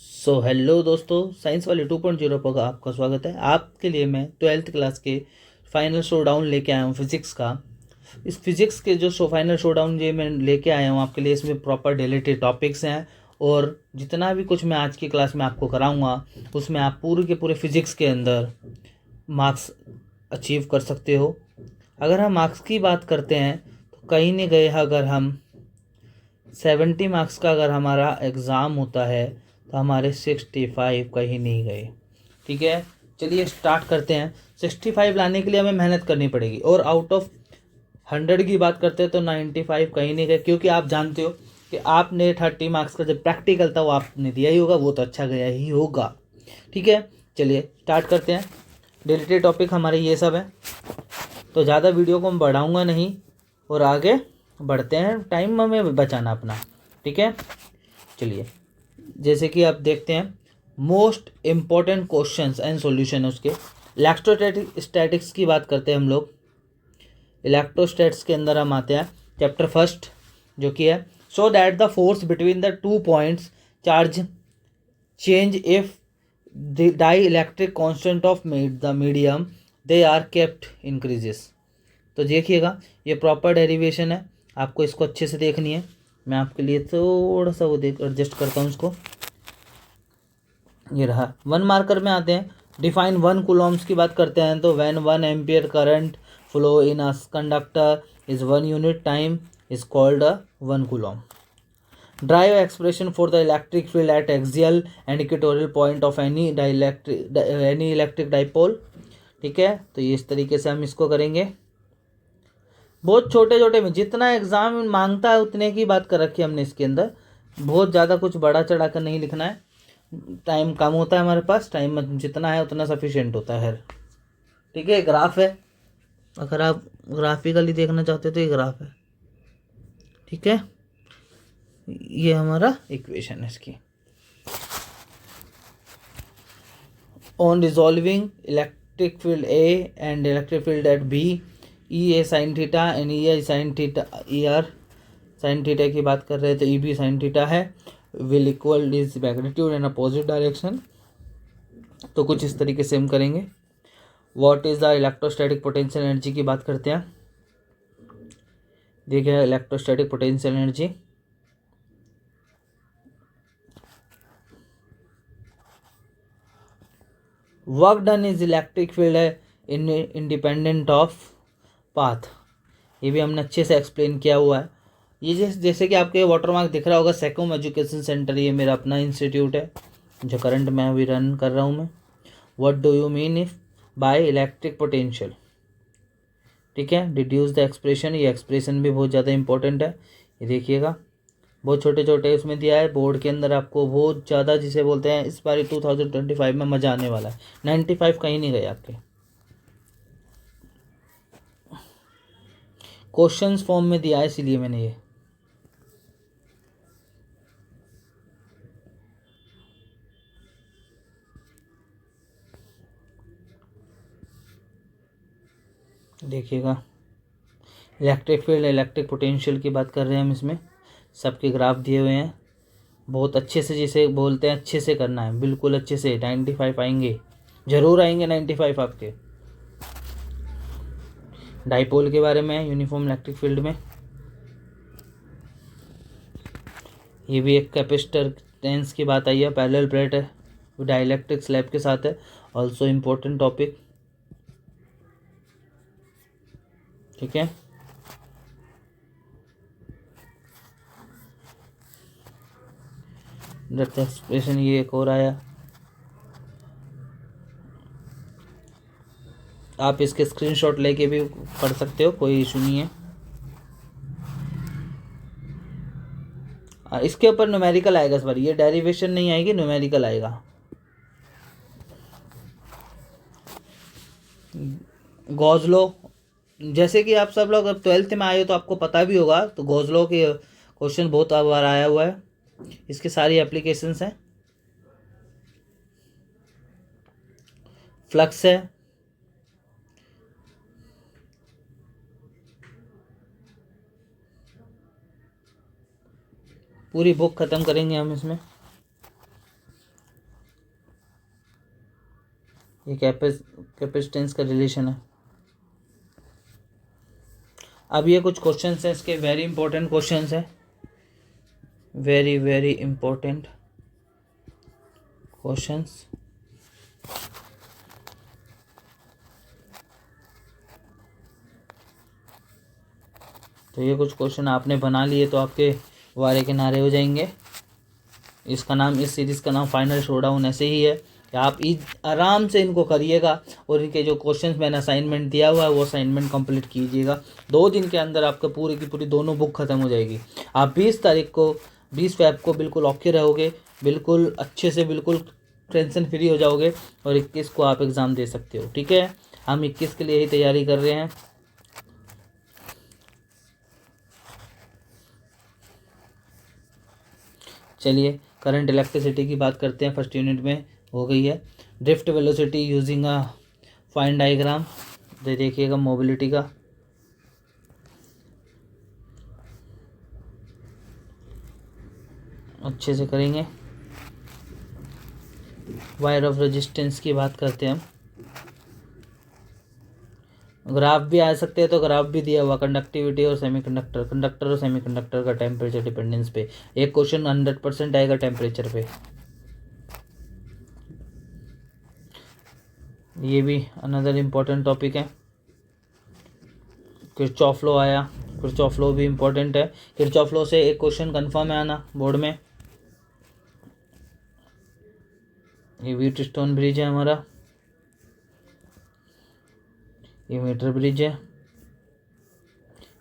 Hello दोस्तों, science वाले 2.0 पर आपका स्वागत है। आपके लिए मैं 12th क्लास के फाइनल शोडाउन लेके आया हूँ फिज़िक्स का। इस फिज़िक्स के जो फाइनल शोडाउन ये मैं लेके आया हूँ आपके लिए, इसमें प्रॉपर डिलीटेड टॉपिक्स हैं और जितना भी कुछ मैं आज की क्लास में आपको कराऊंगा उसमें आप पूरे के पूरे फिज़िक्स के अंदर मार्क्स अचीव कर सकते हो। अगर हम मार्क्स की बात करते हैं तो कहीं नहीं गए, अगर हम 70 मार्क्स का अगर हमारा एग्ज़ाम होता है तो हमारे 65 कहीं नहीं गए। ठीक है, चलिए स्टार्ट करते हैं। 65 लाने के लिए हमें मेहनत करनी पड़ेगी और आउट ऑफ 100 की बात करते हैं तो 95 कहीं नहीं गए, क्योंकि आप जानते हो कि आपने 30 मार्क्स का जब प्रैक्टिकल था वो आपने दिया ही होगा, वो तो अच्छा गया ही होगा। ठीक है, चलिए स्टार्ट करते हैं। रिलेटेड टॉपिक हमारे ये सब है, तो ज़्यादा वीडियो को मैं बढ़ाऊँगा नहीं और आगे बढ़ते हैं। टाइम हमें बचाना अपना, ठीक है। चलिए, जैसे कि आप देखते हैं most important questions and solution है उसके। इलेक्ट्रोस्टैटिक्स की बात करते हैं हम लोग। इलेक्ट्रोस्टैट्स के अंदर हम आते हैं चैप्टर फर्स्ट, जो कि है so that the force between the 2 points charge change if the dielectric constant of the medium they are kept increases. तो देखिएगा, ये प्रॉपर डेरिवेशन है, आपको इसको अच्छे से देखनी है। मैं आपके लिए थोड़ा सा वो देख एडजस्ट करता हूँ इसको। ये रहा। 1 मार्कर में आते हैं। डिफाइन 1 कूलम्स की बात करते हैं तो when 1 ampere current flow in a conductor is 1 unit time is called a 1 coulomb. Drive expression for the electric field eight axial and equatorial point of any electric dipole. ठीक है, तो ये इस तरीके से हम इसको करेंगे। बहुत छोटे छोटे में, जितना एग्जाम मांगता है उतने की बात कर रखी है हमने इसके अंदर। बहुत ज़्यादा कुछ बड़ा चढ़ा कर नहीं लिखना है, टाइम कम होता है हमारे पास, टाइम जितना है उतना सफिशिएंट होता है। ठीक है, ग्राफ है, अगर आप ग्राफिकली देखना चाहते हो तो ये ग्राफ है। ठीक है, ये हमारा इक्वेशन है इसकी। On resolving electric field A and electric field at B, E A sine theta and E I sine theta, E R sine theta की बात कर रहे हैं तो ई बी साइन थीटा है, will equal is magnitude in opposite direction. तो कुछ इस तरीके से हम करेंगे। What is the electrostatic potential energy की बात करते हैं। देखिए, electrostatic potential energy work done is electric field है इन इंडिपेंडेंट ऑफ पाथ। ये भी हमने अच्छे से एक्सप्लेन किया हुआ है। ये जैसे कि आपके वाटर मार्क दिख रहा होगा, सेकोम एजुकेशन सेंटर, ये मेरा अपना इंस्टीट्यूट है जो करंट में अभी रन कर रहा हूँ मैं। What do you mean if by electric potential. ठीक है, डिड्यूस द एक्सप्रेशन, ये एक्सप्रेशन भी बहुत ज़्यादा इंपॉर्टेंट है। ये देखिएगा, बहुत छोटे छोटे उसमें दिया है बोर्ड के अंदर, आपको बहुत ज़्यादा जिसे बोलते हैं इस बार 2025 में मज़ा आने वाला है। 95 कहीं नहीं गए आपके। क्वेश्चंस फॉर्म में दिया है इसीलिए मैंने ये। देखिएगा, इलेक्ट्रिक फील्ड इलेक्ट्रिक पोटेंशियल की बात कर रहे हैं हम, इसमें सबके ग्राफ दिए हुए हैं। बहुत अच्छे से, जिसे बोलते हैं अच्छे से करना है, बिल्कुल अच्छे से। 95 आएंगे, ज़रूर आएंगे 95 आपके। डाइपोल के बारे में, यूनिफॉर्म इलेक्ट्रिक फील्ड में, ये भी एक कैपेसिटर टेंस की बात आई है। पैरेलल प्लेट है, डाइलेक्ट्रिक स्लैब के साथ है, ऑल्सो इम्पोर्टेंट टॉपिक। ठीक है, डेप्थ एक्सप्रेशन ये एक और आया, आप इसके स्क्रीनशॉट लेके भी पढ़ सकते हो, कोई इशू नहीं है। इसके ऊपर न्यूमेरिकल आएगा इस बार, ये डेरिवेशन नहीं आएगी, न्यूमेरिकल आएगा। गॉस लॉ, जैसे कि आप सब लोग अब 12th में आए हो तो आपको पता भी होगा, तो गॉस लॉ के क्वेश्चन बहुत बार आया हुआ है, इसकी सारी एप्लीकेशंस हैं। फ्लक्स है, पूरी बुक ख़त्म करेंगे हम इसमें। ये कैपेसिटेंस का रिलेशन है। अब ये कुछ क्वेश्चंस हैं इसके, वेरी इंपॉर्टेंट क्वेश्चंस हैं, वेरी वेरी इंपॉर्टेंट क्वेश्चंस। तो ये कुछ क्वेश्चन आपने बना लिए तो आपके वारे किनारे हो जाएंगे। इसका नाम, इस सीरीज़ का नाम फाइनल शोडाउन ऐसे ही है कि आप आराम से इनको करिएगा और इनके जो क्वेश्चंस मैंने असाइनमेंट दिया हुआ है वो असाइनमेंट कंप्लीट कीजिएगा। 2 दिन के अंदर आपका पूरी की पूरी दोनों बुक ख़त्म हो जाएगी। आप 20 तारीख को, 20 फ़रवरी को बिल्कुल ओके रहोगे, बिल्कुल अच्छे से, बिल्कुल टेंशन फ्री हो जाओगे और 21 को आप एग्ज़ाम दे सकते हो। ठीक है, हम 21 के लिए ही तैयारी कर रहे हैं। चलिए करंट इलेक्ट्रिसिटी की बात करते हैं। फर्स्ट यूनिट में हो गई है drift velocity using a fine diagram. देखिएगा मोबिलिटी का, अच्छे से करेंगे। वायर ऑफ रेजिस्टेंस की बात करते हैं हम। ग्राफ भी आ सकते हैं तो ग्राफ भी दिया हुआ, कंडक्टिविटी और सेमीकंडक्टर, कंडक्टर और सेमीकंडक्टर का टेम्परेचर डिपेंडेंस पे। एक क्वेश्चन 100% आएगा टेम्परेचर पे। ये भी अनदर इम्पोर्टेंट टॉपिक है। किरचॉफ लॉ आया, किरचॉफ लॉ भी इम्पोर्टेंट है। किरचॉफ लॉ से एक क्वेश्चन कन्फर्म है आना बोर्ड में। ये व्हीटस्टोन ब्रिज है हमारा, ये मीटर ब्रिज है।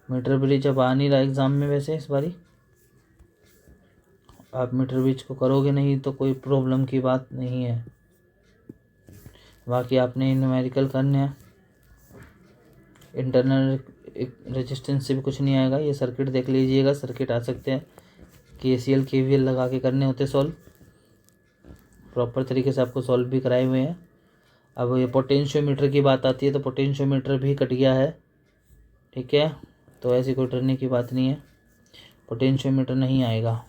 मीटर ब्रिज अब आ नहीं रहा एग्ज़ाम में वैसे इस बारी। आप मीटर ब्रिज को करोगे नहीं तो कोई प्रॉब्लम की बात नहीं है। बाकी आपने न्यूमेरिकल करने हैं। इंटरनल रेजिस्टेंस से भी कुछ नहीं आएगा। ये सर्किट देख लीजिएगा, सर्किट आ सकते हैं, KCL KVL लगा के करने होते सॉल्व। प्रॉपर तरीके से आपको सॉल्व भी कराए हुए हैं। अब ये पोटेंशियोमीटर की बात आती है तो पोटेंशियोमीटर भी कट गया है। ठीक है, तो ऐसी कोई डरने की बात नहीं है, पोटेंशियोमीटर नहीं आएगा।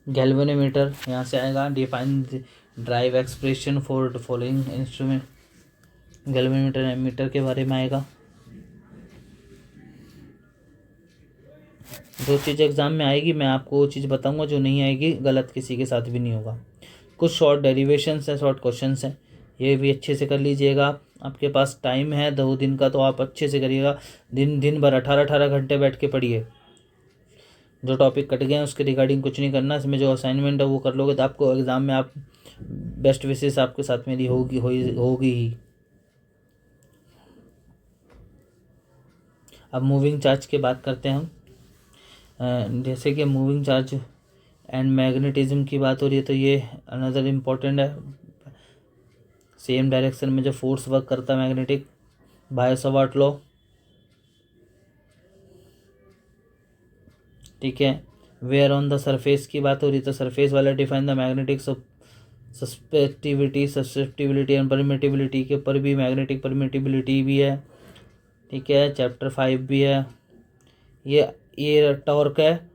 गैल्वेनोमीटर यहाँ से आएगा। Define derive expression for the following instrument. Galvanometer ammeter के बारे में आएगा। जो चीज़ एग्ज़ाम में आएगी मैं आपको वो चीज़ बताऊंगा, जो नहीं आएगी गलत किसी के साथ भी नहीं होगा। कुछ शॉर्ट डेरिवेशंस हैं, शॉर्ट क्वेश्चंस हैं, ये भी अच्छे से कर लीजिएगा। आपके पास टाइम है 2 दिन का तो आप अच्छे से करिएगा। दिन भर 18 घंटे बैठ के पढ़िए। जो टॉपिक कट गए हैं उसके रिगार्डिंग कुछ नहीं करना। इसमें जो असाइनमेंट है वो कर लोगे तो आपको एग्ज़ाम में आप बेस्ट विशेष आपके साथ मेरी होगी ही। अब मूविंग चार्ज की बात करते हैं हम। जैसे कि मूविंग चार्ज एंड मैग्नेटिज्म की बात हो रही है तो ये अनदर इम्पोर्टेंट है। सेम डायरेक्शन में जो फोर्स वर्क करता है मैग्नेटिक, बायो-सावर्ट लॉ। ठीक है, वेयर ऑन द सरफेस की बात हो रही है तो सरफेस वाला define the magnetic susceptibility and permittivity के ऊपर भी मैग्नेटिक परमिटिबिलिटी भी है। ठीक है, चैप्टर 5 भी है। ये टॉर्क है,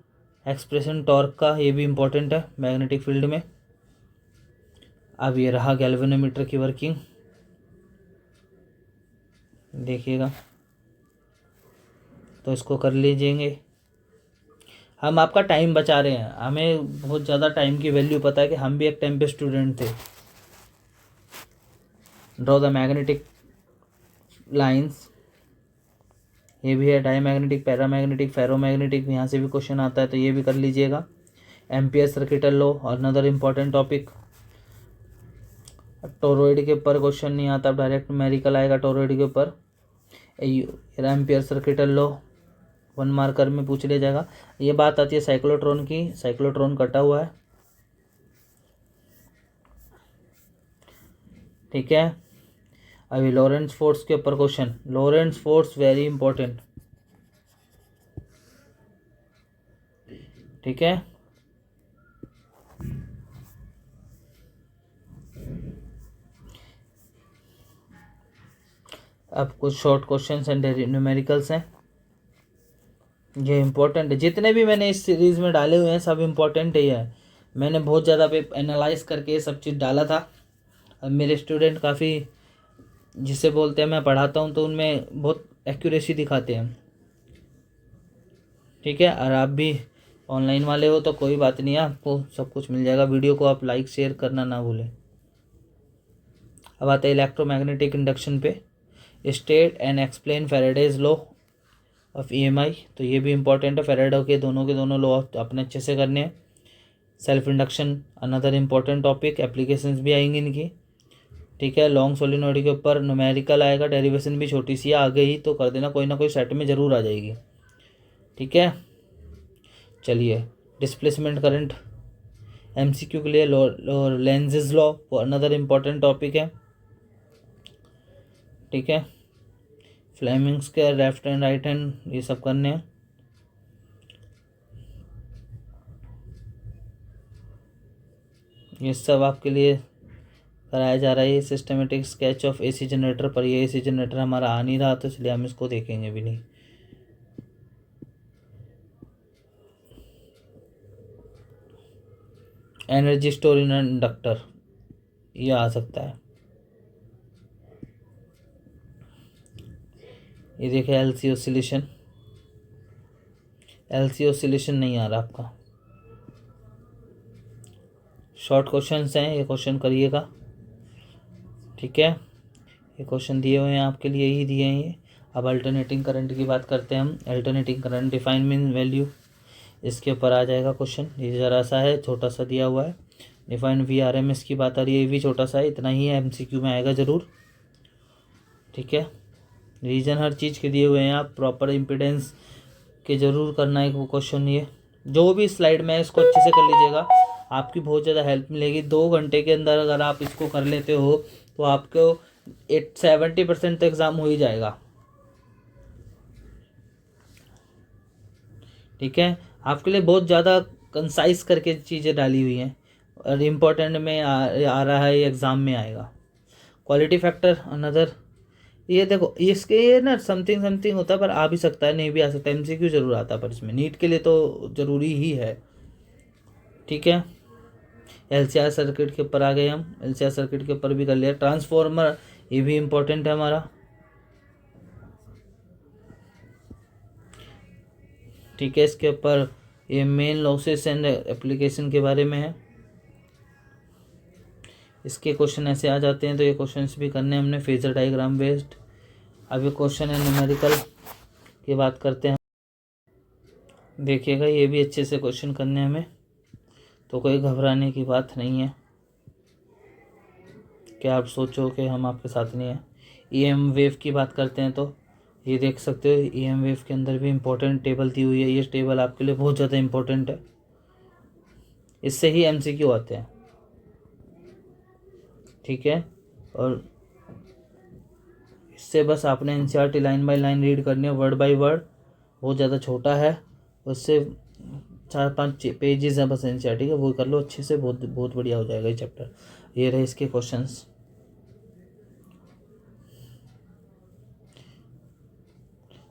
एक्सप्रेशन टॉर्क का, ये भी इम्पोर्टेंट है मैग्नेटिक फील्ड में। अब ये रहा गैल्वेनोमीटर की वर्किंग, देखिएगा तो इसको कर लीजिएंगे। हम आपका टाइम बचा रहे हैं, हमें बहुत ज़्यादा टाइम की वैल्यू पता है कि हम भी एक टाइम पे स्टूडेंट थे। ड्रॉ द मैग्नेटिक लाइंस, ये भी है। डायमैग्नेटिक, पैरामैग्नेटिक, फेरोमैग्नेटिक, यहाँ से भी क्वेश्चन आता है तो ये भी कर लीजिएगा। Ampere circuital law, another important topic. Toroid के ऊपर क्वेश्चन नहीं आता, डायरेक्ट न्यूमेरिकल आएगा टोरॉइड के ऊपर। एम्पियर सर्किटल लॉ 1 मार्कर में पूछ लिया जाएगा। ये बात आती है साइक्लोट्रॉन की, साइक्लोट्रॉन कटा हुआ है। ठीक है, अभी लॉरेंस फोर्स के ऊपर question, Lawrence force very important. ठीक है, अब कुछ शॉर्ट क्वेश्चंस एंड न्यूमेरिकल्स हैं। ये इम्पोर्टेंट है, जितने भी मैंने इस सीरीज़ में डाले हुए हैं सब इम्पोर्टेंट ही है। मैंने बहुत ज़्यादा पे एनालाइज करके ये सब चीज़ डाला था। अब मेरे स्टूडेंट काफ़ी, जिसे बोलते हैं, मैं पढ़ाता हूँ तो उनमें बहुत एक्यूरेसी दिखाते हैं। ठीक है, और आप भी ऑनलाइन वाले हो तो कोई बात नहीं है, आपको सब कुछ मिल जाएगा। वीडियो को आप लाइक शेयर करना ना भूलें। अब आते हैं इलेक्ट्रोमैग्नेटिक इंडक्शन पे। State and explain Faraday's law of EMI, तो ये भी इंपॉर्टेंट है। फैराडे के दोनों लॉ अपने अच्छे से करने हैं। Self induction another important topic, applications भी आएंगी इनकी। ठीक है, लॉन्ग सोलिनॉइड के ऊपर न्यूमेरिकल आएगा, डेरिवेशन भी छोटी सी आ गई तो कर देना, कोई ना कोई सेट में ज़रूर आ जाएगी। ठीक है, चलिए। डिस्प्लेसमेंट करंट MCQ के लिए Lenz's law another important topic है। ठीक है, फ्लेमिंग्स के लेफ्ट एंड राइट हैंड ये सब करने हैं। ये सब आपके लिए कराया जा रहा है। Systematic sketch of AC generator पर, ये AC जनरेटर हमारा आ नहीं रहा तो इसलिए हम इसको देखेंगे भी नहीं। एनर्जी स्टोर इन इंडक्टर, ये आ सकता है। ये देखिए LC ऑसिलेशन, LC ऑसिलेशन नहीं आ रहा आपका। शॉर्ट क्वेश्चंस हैं, ये क्वेश्चन करिएगा। ठीक है, ये क्वेश्चन दिए हुए हैं आपके लिए ही दिए हैं ये। अब अल्टरनेटिंग करंट की बात करते हैं हम। Alternating current define mean value, इसके ऊपर आ जाएगा क्वेश्चन। ये ज़रा सा है, छोटा सा दिया हुआ है। डिफाइन VRMS की बात आ रही है, ये भी छोटा सा है, इतना ही है, MCQ में आएगा ज़रूर। ठीक है, रीजन हर चीज़ के दिए हुए हैं, आप प्रॉपर इम्पिडेंस के ज़रूर करना है वो क्वेश्चन। ये जो भी स्लाइड में है इसको अच्छे से कर लीजिएगा, आपकी बहुत ज़्यादा हेल्प मिलेगी। 2 घंटे के अंदर अगर आप इसको कर लेते हो तो आपको 70% तो एग्ज़ाम हो ही जाएगा। ठीक है, आपके लिए बहुत ज़्यादा कंसाइज करके चीज़ें डाली हुई हैं और इम्पोर्टेंट में आ रहा है, ये एग्ज़ाम में आएगा। क्वालिटी फैक्टर अनदर, ये देखो इसके ये ना समथिंग समथिंग होता है पर आ भी सकता है, नहीं भी आ सकता है। MCQ जरूर आता है पर इसमें नीट के लिए तो ज़रूरी ही है। ठीक है, LCR सर्किट के ऊपर आ गए हम, LCR सर्किट के ऊपर भी कर लिया। ट्रांसफॉर्मर, ये भी इम्पोर्टेंट है हमारा। ठीक है, इसके ऊपर ये मेन लॉसेस एंड एप्लीकेशन के बारे में है। इसके क्वेश्चन ऐसे आ जाते हैं तो ये क्वेश्चंस भी करने हैं हमने, फेजर डायग्राम बेस्ड। अब ये क्वेश्चन है न्यूमेरिकल की बात करते हैं। देखिएगा ये भी अच्छे से क्वेश्चन करने हैं हमें, तो कोई घबराने की बात नहीं है कि आप सोचो कि हम आपके साथ नहीं हैं। EM वेव की बात करते हैं तो ये देख सकते हो, EM वेव के अंदर भी इम्पोर्टेंट टेबल दी हुई है। ये टेबल आपके लिए बहुत ज़्यादा इम्पोर्टेंट है, इससे ही MCQ आते हैं। ठीक है, और इससे बस आपने NCERT line by line read करनी है, वर्ड बाय वर्ड, बहुत ज़्यादा छोटा है। उससे 4-5 पेजेस हैं बस NCERT के, वो कर लो अच्छे से, बहुत बहुत बढ़िया हो जाएगा ये चैप्टर। ये रहे इसके क्वेश्चंस।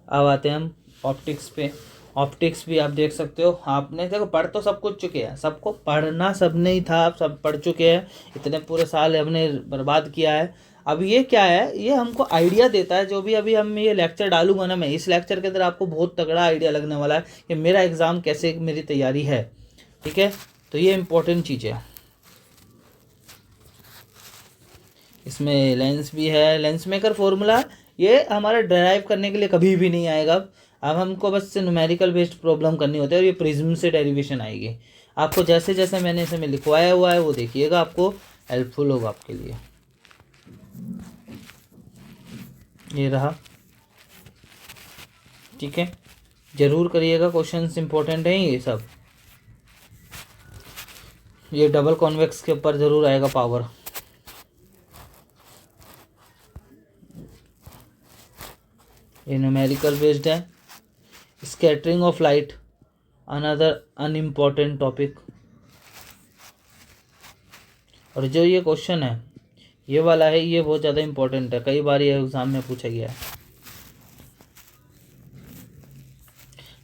अब आते हैं हम ऑप्टिक्स पे। ऑप्टिक्स भी आप देख सकते हो, आपने देखो पढ़ तो सब कुछ चुके हैं, सबको पढ़ना सब नहीं था, आप सब पढ़ चुके हैं, इतने पूरे साल हमने बर्बाद किया है। अब ये क्या है, ये हमको आइडिया देता है। जो भी अभी हम ये लेक्चर डालूंगा ना मैं, इस लेक्चर के अंदर आपको बहुत तगड़ा आइडिया लगने वाला है कि मेरा एग्ज़ाम कैसे, मेरी तैयारी है। ठीक है, तो ये इम्पोर्टेंट चीज़ है। इसमें लेंस भी है, लेंस मेकर फॉर्मूला ये हमारा ड्राइव करने के लिए कभी भी नहीं आएगा। अब हमको बस न्यूमेरिकल बेस्ड प्रॉब्लम करनी होती है और ये प्रिज्म से डेरिवेशन आएगी। आपको जैसे जैसे मैंने इसमें लिखवाया हुआ है वो देखिएगा, आपको हेल्पफुल होगा आपके लिए। ये रहा। ठीक है, ज़रूर करिएगा, क्वेश्चंस इंपॉर्टेंट हैं ये सब। ये डबल कॉन्वेक्स के ऊपर ज़रूर आएगा पावर। ये न्यूमेरिकल बेस्ड है। Scattering of light another unimportant topic. और जो ये क्वेश्चन है ये वाला है, ये बहुत ज़्यादा इम्पोर्टेंट है, कई बार ये एग्ज़ाम में पूछा गया है।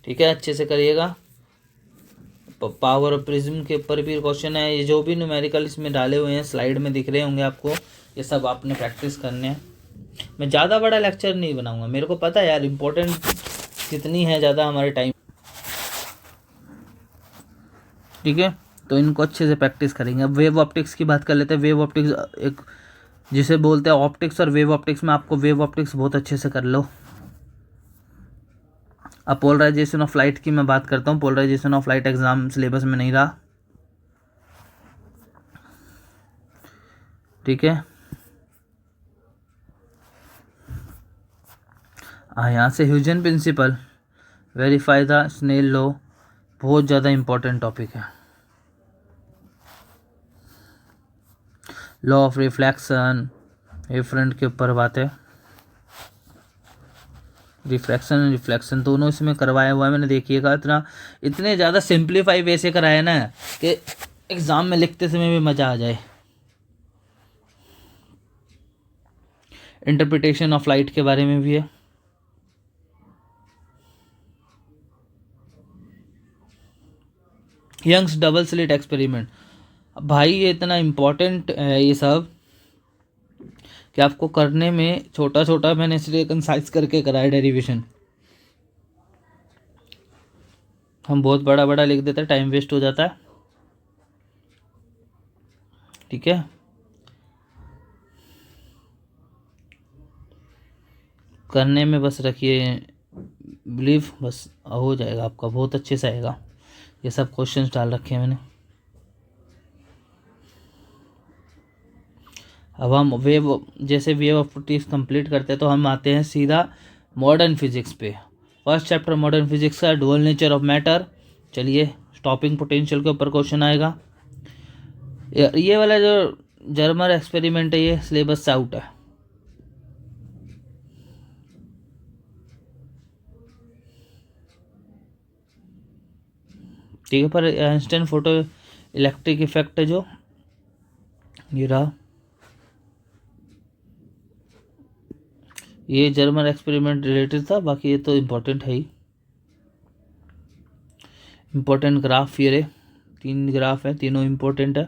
ठीक है, अच्छे से करिएगा। पावर ऑफ प्रिज्म के ऊपर भी क्वेश्चन है। ये जो भी न्यूमेरिकल इसमें डाले हुए हैं स्लाइड में दिख रहे होंगे आपको, ये सब आपने प्रैक्टिस करने हैं। मैं ज़्यादा बड़ा लेक्चर नहीं बनाऊंगा, मेरे को पता है यार इम्पोर्टेंट कितनी है ज़्यादा हमारे टाइम, ठीक है। तो इनको अच्छे से प्रैक्टिस करेंगे। अब वेव ऑप्टिक्स की बात कर लेते हैं। वेव ऑप्टिक्स एक जिसे बोलते हैं ऑप्टिक्स और वेव ऑप्टिक्स में आपको वेव ऑप्टिक्स बहुत अच्छे से कर लो। अब पोलराइजेशन ऑफ लाइट की मैं बात करता हूँ। Polarisation of light exam syllabus में नहीं रहा, ठीक है। यहाँ से Huygens principle, verify the Snell law, बहुत ज़्यादा इंपॉर्टेंट टॉपिक है। लॉ ऑफ रिफ्लेक्शन, वेवफ्रंट के ऊपर बात है। रिफ्रैक्शन एंड रिफ्लेक्शन दोनों इसमें करवाया हुआ है मैंने, देखिएगा। इतने ज़्यादा सिंप्लीफाई वे से कराया ना कि एग्ज़ाम में लिखते समय भी मज़ा आ जाए। इंटरप्रिटेशन ऑफ लाइट के बारे में भी है। यंग्स डबल स्लिट एक्सपेरिमेंट, भाई ये इतना इम्पोर्टेंट है ये सब कि आपको करने में छोटा छोटा मैंने इसलिए कंसाइज करके कराया डेरिवेशन। हम बहुत बड़ा बड़ा लिख देते हैं, टाइम वेस्ट हो जाता है, ठीक है। करने में बस रखिए बिलीव, बस हो जाएगा आपका, बहुत अच्छे से आएगा। ये सब क्वेश्चंस डाल रखे हैं मैंने। अब हम जैसे वेव ऑप्टिक्स कंप्लीट करते हैं तो हम आते हैं सीधा मॉडर्न फिजिक्स पे। फर्स्ट चैप्टर मॉडर्न फिजिक्स का डुअल नेचर ऑफ मैटर। चलिए, स्टॉपिंग पोटेंशियल के ऊपर क्वेश्चन आएगा। ये वाला जो जर्मर एक्सपेरिमेंट है ये सिलेबस से आउट है, ठीक है। पर आइंस्टाइन फोटो इलेक्ट्रिक इफेक्ट है जो ये रहा, ये जर्मन एक्सपेरिमेंट रिलेटेड था। बाकी ये तो इम्पोर्टेंट है ही। इम्पोर्टेंट ग्राफ ये 3 ग्राफ है, तीनों इम्पोर्टेंट है।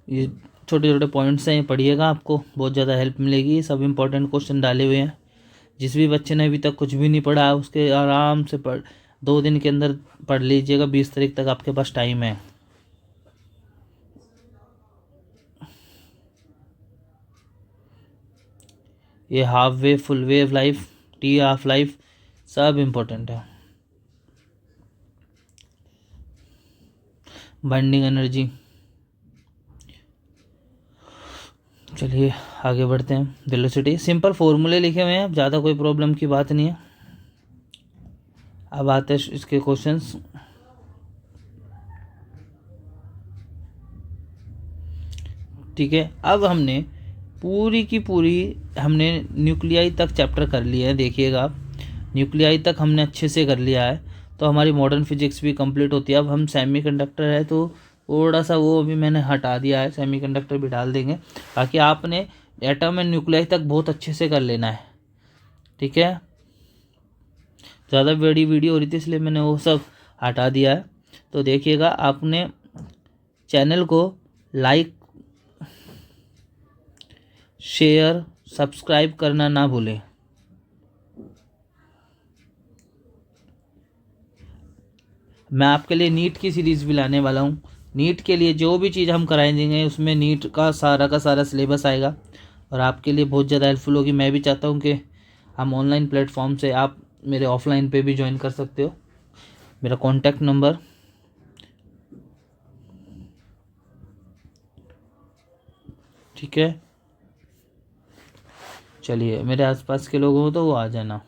ये छोटे छोटे पॉइंट्स हैं, ये पढ़िएगा, आपको बहुत ज़्यादा हेल्प मिलेगी। सब इम्पोर्टेंट क्वेश्चन डाले हुए हैं। जिस भी बच्चे ने अभी तक कुछ भी नहीं पढ़ा उसके आराम से 2 दिन के अंदर पढ़ लीजिएगा। 20 तारीख तक आपके पास टाइम है। ये half wave, full wave life, T half life, सब इम्पोर्टेंट है। Binding energy. चलिए आगे बढ़ते हैं। वेलोसिटी, सिंपल फॉर्मूले लिखे हुए हैं, ज़्यादा कोई प्रॉब्लम की बात नहीं है। अब आते हैं इसके क्वेश्चंस। ठीक है, अब हमने पूरी की पूरी हमने न्यूक्लियाई तक चैप्टर कर लिया है। देखिएगा आप, न्यूक्लियाई तक हमने अच्छे से कर लिया है, तो हमारी मॉडर्न फिजिक्स भी कंप्लीट होती है। अब हम सेमीकंडक्टर है तो थोड़ा सा वो अभी मैंने हटा दिया है, सेमीकंडक्टर भी डाल देंगे। बाकी आपने एटम एंड न्यूक्लियाई तक बहुत अच्छे से कर लेना है, ठीक है। ज़्यादा बड़ी वीडियो हो रही थी इसलिए मैंने वो सब हटा दिया है। तो देखिएगा, आपने चैनल को लाइक, शेयर, सब्सक्राइब करना ना भूलें। मैं आपके लिए नीट की सीरीज़ भी लाने वाला हूँ। नीट के लिए जो भी चीज़ हम कराएंगे उसमें नीट का सारा सिलेबस आएगा और आपके लिए बहुत ज़्यादा हेल्पफुल होगी। मैं भी चाहता हूँ कि हम ऑनलाइन प्लेटफॉर्म से आप मेरे ऑफलाइन पे भी ज्वाइन कर सकते हो। मेरा कॉन्टैक्ट नंबर, ठीक है। चलिए, मेरे आसपास के लोग हो तो वो आ जाना।